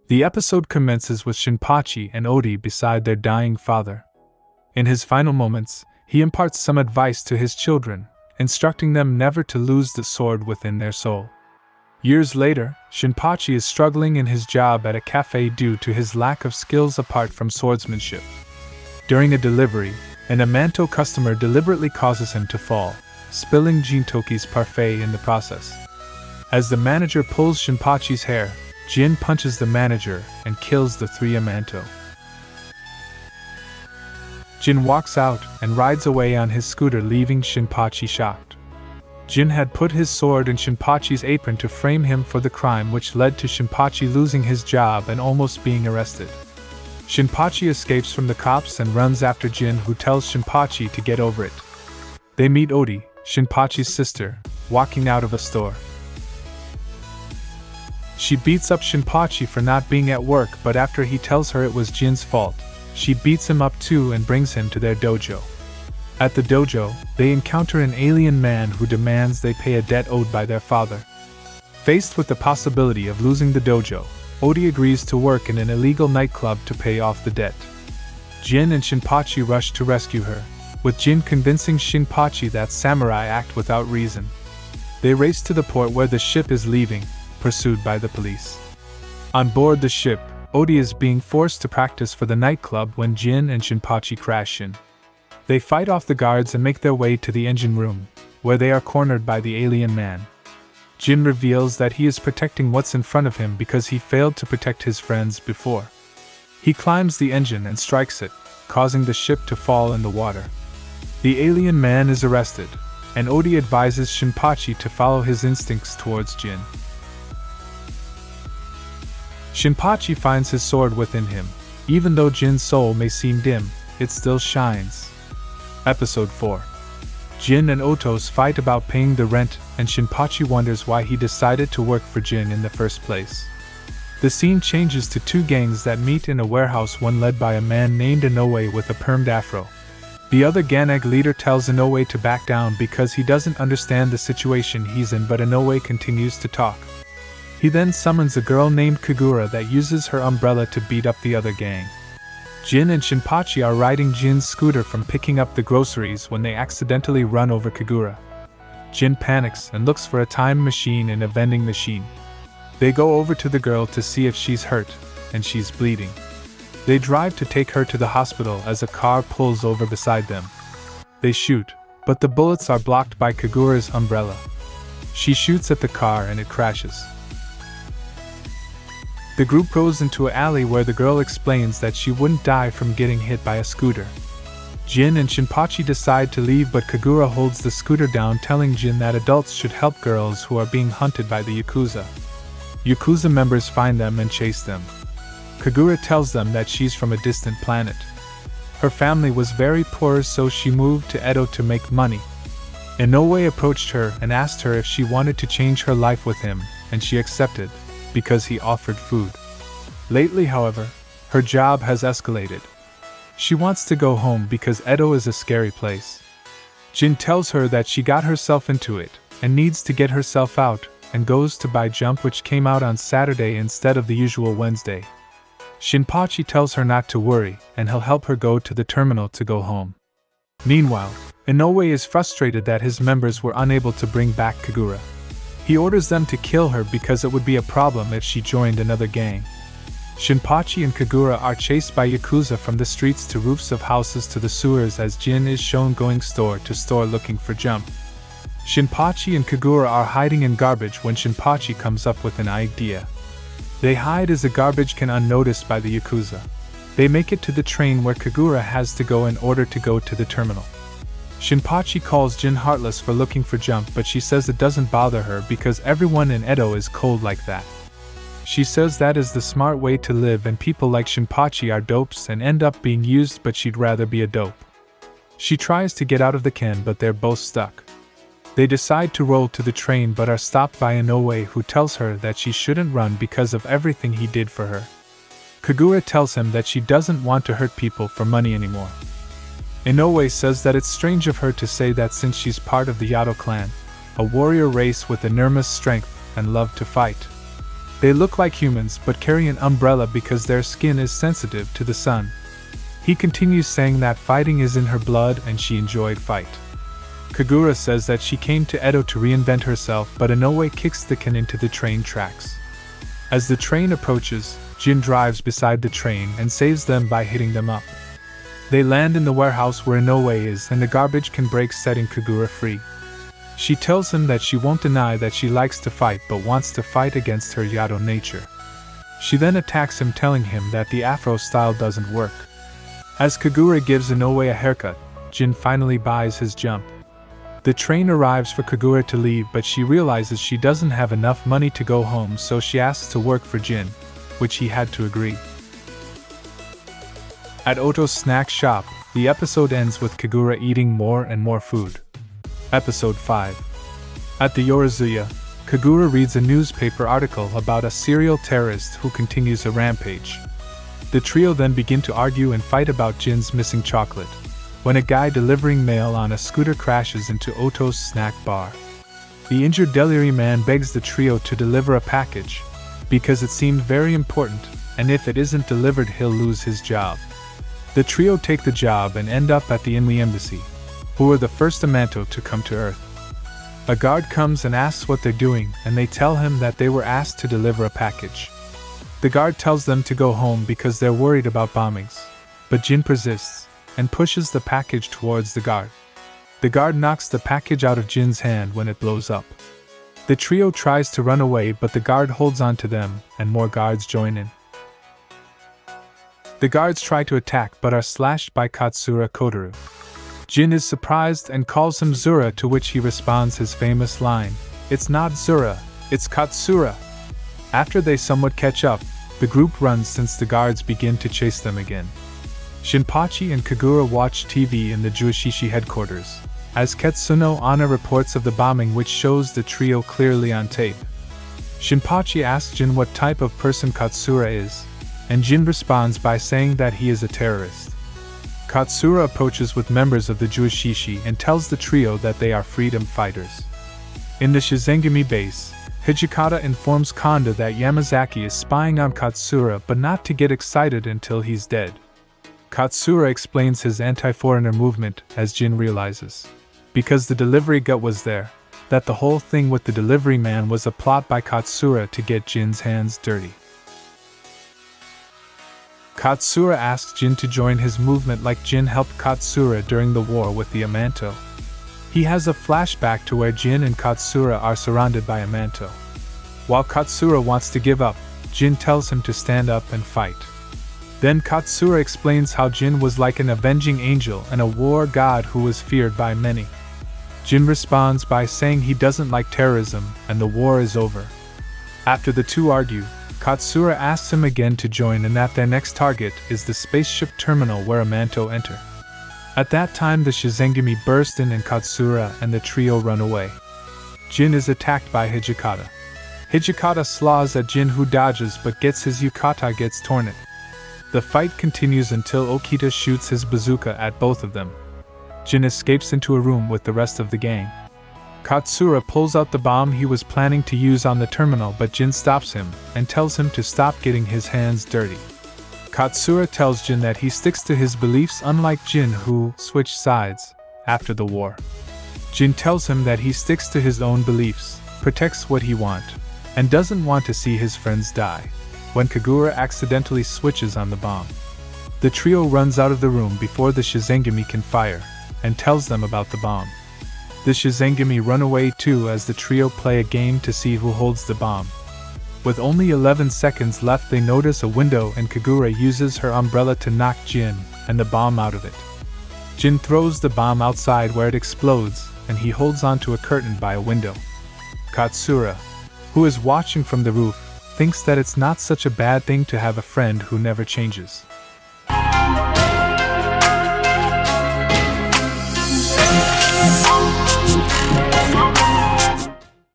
The episode commences with Shinpachi and Odi beside their dying father. In his final moments, he imparts some advice to his children, instructing them never to lose the sword within their soul. Years later, Shinpachi is struggling in his job at a cafe due to his lack of skills apart from swordsmanship. During a delivery, an Amanto customer deliberately causes him to fall, spilling Jintoki's parfait in the process. As the manager pulls Shinpachi's hair, Jin punches the manager and kills the three Amanto. Jin walks out and rides away on his scooter, leaving Shinpachi shocked. Jin had put his sword in Shinpachi's apron to frame him for the crime, which led to Shinpachi losing his job and almost being arrested. Shinpachi escapes from the cops and runs after Jin, who tells Shinpachi to get over it. They meet Odi, Shinpachi's sister, walking out of a store. She beats up Shinpachi for not being at work, but after he tells her it was Jin's fault, she beats him up too and brings him to their dojo. At the dojo, they encounter an alien man who demands they pay a debt owed by their father. Faced with the possibility of losing the dojo, Odi agrees to work in an illegal nightclub to pay off the debt. Jin and Shinpachi rush to rescue her, with Jin convincing Shinpachi that samurai act without reason. They race to the port where the ship is leaving, pursued by the police. On board the ship, Odi is being forced to practice for the nightclub when Jin and Shinpachi crash in. They fight off the guards and make their way to the engine room, where they are cornered by the alien man. Jin reveals that he is protecting what's in front of him because he failed to protect his friends before. He climbs the engine and strikes it, causing the ship to fall in the water. The alien man is arrested, and Odi advises Shinpachi to follow his instincts towards Jin. Shinpachi finds his sword within him. Even though Jin's soul may seem dim, it still shines. Episode 4. Jin and Otos fight about paying the rent, and Shinpachi wonders why he decided to work for Jin in the first place. The scene changes to two gangs that meet in a warehouse, one led by a man named Inoue with a permed afro. The other gang leader tells Inoue to back down because he doesn't understand the situation he's in, but Inoue continues to talk. He then summons a girl named Kagura that uses her umbrella to beat up the other gang. Jin and Shinpachi are riding Jin's scooter from picking up the groceries when they accidentally run over Kagura. Jin panics and looks for a time machine in a vending machine. They go over to the girl to see if she's hurt, and she's bleeding. They drive to take her to the hospital as a car pulls over beside them. They shoot, but the bullets are blocked by Kagura's umbrella. She shoots at the car and it crashes. The group goes into an alley where the girl explains that she wouldn't die from getting hit by a scooter. Jin and Shinpachi decide to leave, but Kagura holds the scooter down, telling Jin that adults should help girls who are being hunted by the Yakuza. Yakuza members find them and chase them. Kagura tells them that she's from a distant planet. Her family was very poor, so she moved to Edo to make money. Inoue approached her and asked her if she wanted to change her life with him, and she accepted, because he offered food. Lately, however, her job has escalated. She wants to go home because Edo is a scary place. Jin tells her that she got herself into it and needs to get herself out, and goes to buy Jump, which came out on Saturday instead of the usual Wednesday. Shinpachi tells her not to worry, and he'll help her go to the terminal to go home. Meanwhile, Inoue is frustrated that his members were unable to bring back Kagura. He orders them to kill her because it would be a problem if she joined another gang. Shinpachi and Kagura are chased by Yakuza from the streets to roofs of houses to the sewers as Jin is shown going store to store looking for Jump. Shinpachi and Kagura are hiding in garbage when Shinpachi comes up with an idea. They hide as the garbage can unnoticed by the Yakuza. They make it to the train where Kagura has to go in order to go to the terminal. Shinpachi calls Jin heartless for looking for Jump, but she says it doesn't bother her because everyone in Edo is cold like that. She says that is the smart way to live and people like Shinpachi are dopes and end up being used, but she'd rather be a dope. She tries to get out of the can, but they're both stuck. They decide to roll to the train but are stopped by Inoue, who tells her that she shouldn't run because of everything he did for her. Kagura tells him that she doesn't want to hurt people for money anymore. Inoue says that it's strange of her to say that since she's part of the Yado clan, a warrior race with enormous strength and love to fight. They look like humans but carry an umbrella because their skin is sensitive to the sun. He continues saying that fighting is in her blood and she enjoyed fight. Kagura says that she came to Edo to reinvent herself, but Inoue kicks the can into the train tracks. As the train approaches, Jin drives beside the train and saves them by hitting them up. They land in the warehouse where Inoue is, and the garbage can break, setting Kagura free. She tells him that she won't deny that she likes to fight but wants to fight against her Yado nature. She then attacks him, telling him that the afro style doesn't work. As Kagura gives Inoue a haircut, Jin finally buys his jump. The train arrives for Kagura to leave, but she realizes she doesn't have enough money to go home, so she asks to work for Jin, which he had to agree. At Oto's snack shop, the episode ends with Kagura eating more and more food. Episode 5. At the Yorizuya, Kagura reads a newspaper article about a serial terrorist who continues a rampage. The trio then begin to argue and fight about Jin's missing chocolate, when a guy delivering mail on a scooter crashes into Oto's snack bar. The injured delivery man begs the trio to deliver a package, because it seemed very important, and if it isn't delivered he'll lose his job. The trio take the job and end up at the Inui embassy, who are the first Amanto to come to Earth. A guard comes and asks what they're doing, and they tell him that they were asked to deliver a package. The guard tells them to go home because they're worried about bombings, but Jin persists and pushes the package towards the guard. The guard knocks the package out of Jin's hand when it blows up. The trio tries to run away, but the guard holds on to them, and more guards join in. The guards try to attack but are slashed by Katsura Kotoru. Jin is surprised and calls him Zura, to which he responds his famous line, "It's not Zura, it's Katsura." After they somewhat catch up, the group runs since the guards begin to chase them again. Shinpachi and Kagura watch TV in the Juishishi headquarters, as Ketsuno Ana reports of the bombing, which shows the trio clearly on tape. Shinpachi asks Jin what type of person Katsura is, and Jin responds by saying that he is a terrorist. Katsura approaches with members of the Juishishi and tells the trio that they are freedom fighters. In the Shizengumi base, Hijikata informs Kanda that Yamazaki is spying on Katsura, but not to get excited until he's dead. Katsura explains his anti-foreigner movement, as Jin realizes, because the delivery gut was there, that the whole thing with the delivery man was a plot by Katsura to get Jin's hands dirty. Katsura asks Jin to join his movement like Jin helped Katsura during the war with the Amanto. He has a flashback to where Jin and Katsura are surrounded by Amanto. While Katsura wants to give up, Jin tells him to stand up and fight. Then Katsura explains how Jin was like an avenging angel and a war god who was feared by many. Jin responds by saying he doesn't like terrorism and the war is over. After the two argue, Katsura asks him again to join and that their next target is the spaceship terminal where Amanto enter. At that time the Shizengumi burst in and Katsura and the trio run away. Jin is attacked by Hijikata. Hijikata slaws at Jin, who dodges but gets his yukata gets torn. The fight continues until Okita shoots his bazooka at both of them. Jin escapes into a room with the rest of the gang. Katsura pulls out the bomb he was planning to use on the terminal, but Jin stops him and tells him to stop getting his hands dirty. Katsura tells Jin that he sticks to his beliefs, unlike Jin, who switched sides after the war. Jin tells him that he sticks to his own beliefs, protects what he wants, and doesn't want to see his friends die, when Kagura accidentally switches on the bomb. The trio runs out of the room before the Shizengumi can fire, and tells them about the bomb. The Shizengumi run away too as the trio play a game to see who holds the bomb. With only 11 seconds left, they notice a window and Kagura uses her umbrella to knock Jin and the bomb out of it. Jin throws the bomb outside where it explodes, and he holds onto a curtain by a window. Katsura, who is watching from the roof, thinks that it's not such a bad thing to have a friend who never changes.